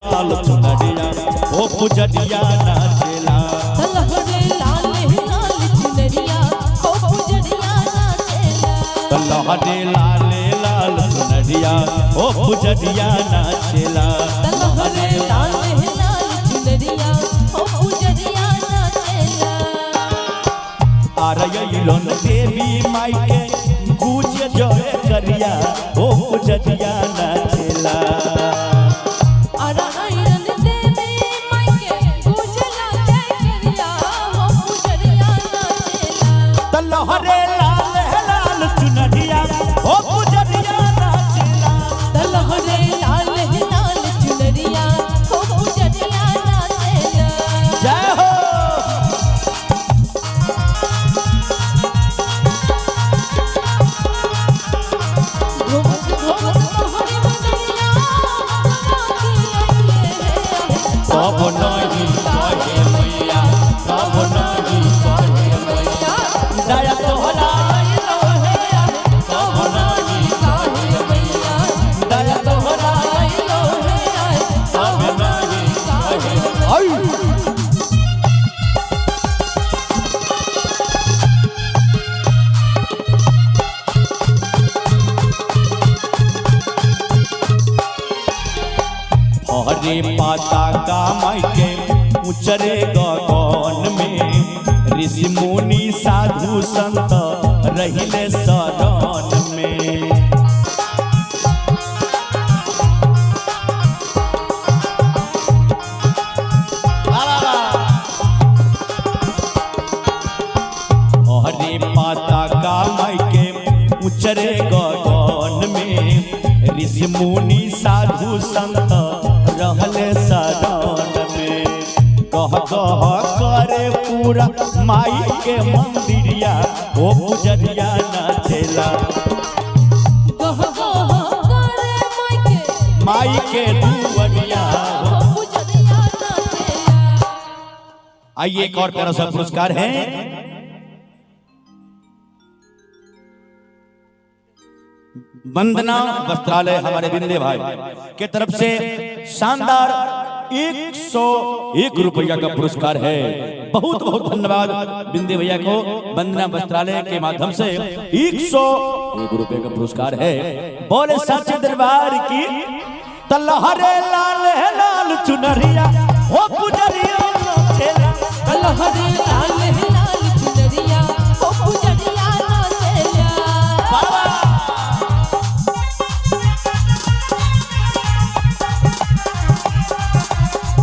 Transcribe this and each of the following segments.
लाल चुनरिया ओ पुजरिया नाचेला लहरे लाल लाल चुनरिया ओ पुजरिया नाचेला लहरे लाल लाल चुनरिया ओ पुजरिया नाचेला लहरे लाल लाल चुनरिया ओ पुजरिया नाचेला आरयलोन देवी माई के गूंज जय करिया ओ पुजरिया नाचेला लहरे लाल लाल चुनरिया ओ पुजरिया नाचेला लहरे लाल लाल चुनरिया ओ पुजरिया नाचेला जय हो सब नहीं कहे मैया सब नहीं कहे मैया दया तोहरा आइलो है सब नहीं कहे मैया दया तोहरा आइलो है सब नहीं कहे आई हरे पाता का माई के उचरे गगन में ऋषि मुनि साधु संत रहिले शरण में हरे पाता का माई के उचरे गगन में ऋषि मुनि साधु संत रहले शरण में कह कह करे पूरा माई के मंदिरिया ओ पुजरिया नाचेला गह गह करे माई के दुवरिया ओ पुजरिया नाचेला आइए एक और प्यारा सा पुरस्कार है वंदना वस्त्रालय हमारे बिंदे भाई के तरफ से शानदार 101 रुपया का पुरस्कार है। बहुत बहुत धन्यवाद बिंदे भैया को। वंदना वस्त्रालय के माध्यम से 101 रुपये का पुरस्कार है। बोले सच्चे दरबार की तलहरे लाल लाल चुनरिया ओ पुजरिया नाचेला लहरे लाल लाल चुनरिया ओ पुजरिया नाचेला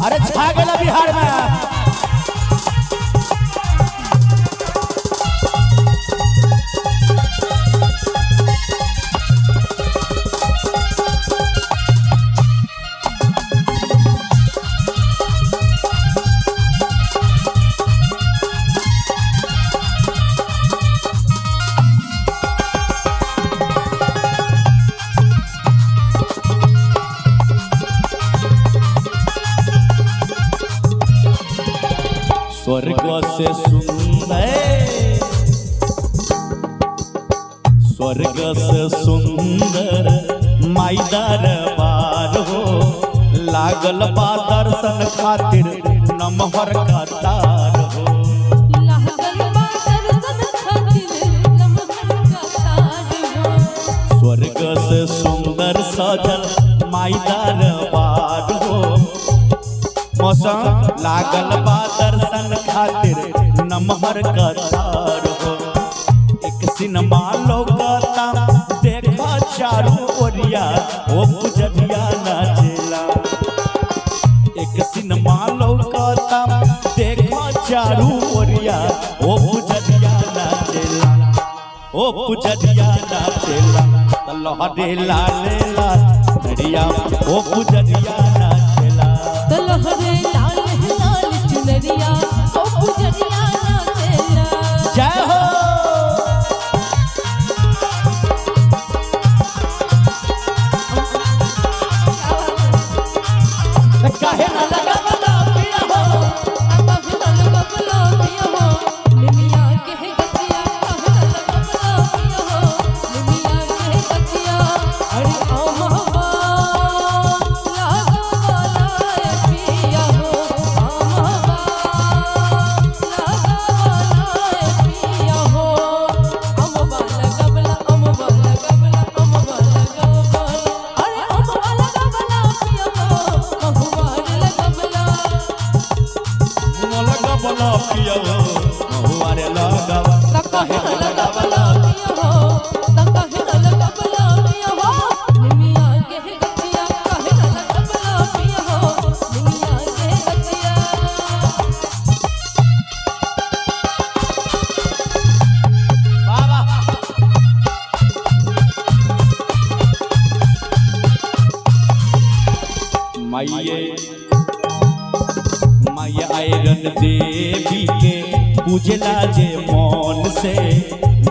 अरे छा गया बिहार में स्वर्ग से सुंदर माई दरबार हो लागल बा दर्शन खातिर नमहर कतार हो लागल बा दर्शन खातिर नमहर कतार हो स्वर्ग से सुंदर सजल माई दरबार हो मौसम लागल बा दर्शन खातिर नमहर कतार हो एक सिनेमा लोकता देखा चारू ओरिया ओ पुजरिया नाचेला एक सिनेमा लोकता देखा चारू ओरिया ओ पुजरिया नाचेला ओ पुजरिया नाचेला लहरे लाल लाल चुनरिया ओ पुजरिया नाचेला लहरे लाल लाल चुनरिया ओ पुजरिया नाचेला जय हो काहे ना लगा बना पिया हो आता फिलन बबला पिया हो निमिया के गतिया काहे ना लगा बना पिया हो निमिया के गतिया अरे ओ महबा लागो वाला लगावला पिया हो महुआ रे लगावा काहे न लगावला पिया हो काहे न लगावला पिया हो निमिया के गछिया काहे न लगावला पिया हो निमिया के गछिया माया आयरन देवी के पूजला जे मन से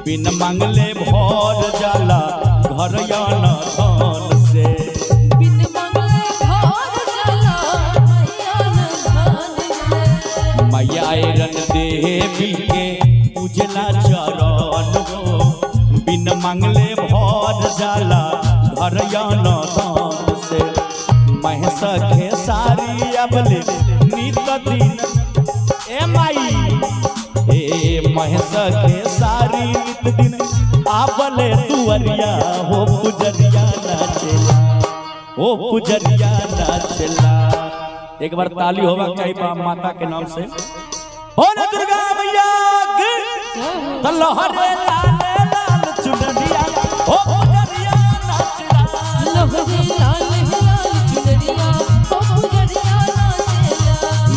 बिन मांगले भर जाला घर यान धन से बिन मंगले घर जाला मैया न धान से माया आयरन देवी के पूजला चरण हो बिन मांगले भर जाला घर यान धन से महस के सारी अबले नित दिन ए माई ए महस के सारी नित दिन आबले तुअरिया हो पुजरिया नाचेला ओ पुजरिया नाचेला। एक बार ताली होगा चाहिए माता के नाम से हो न दुर्गा मैया की तलहरे लाले लाल चुनरिया ओ पुजरिया नाचेला लहरे लाल लाल चुनरिया ओ पुजरिया नाचेला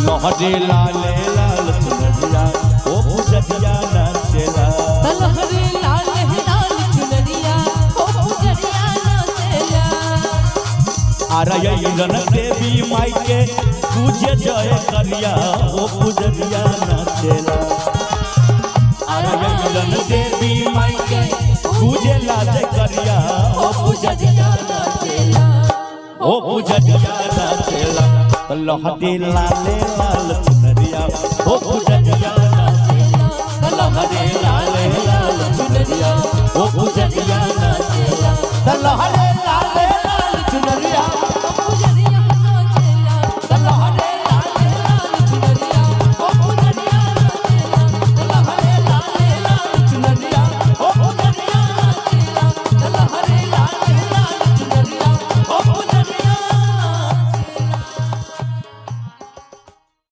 लहरे लाले लाल चुनरिया ओ पुजरिया नाचेला लहरे लाल लाल चुनरिया ओ पुजरिया नाचेला आरयन देवी माई के पूजे जय करिया ओ पुजरिया नाचेला आरयन देवी माई के पूजे लाज करिया ओ पुजरिया नाचेला ओ पुजरिया नाचेला लहरे लाले लाल चुनरिया ओ पुजरिया नाचेला लहरे लाले लाल चुनरिया ओ पुजरिया नाचेला लहरे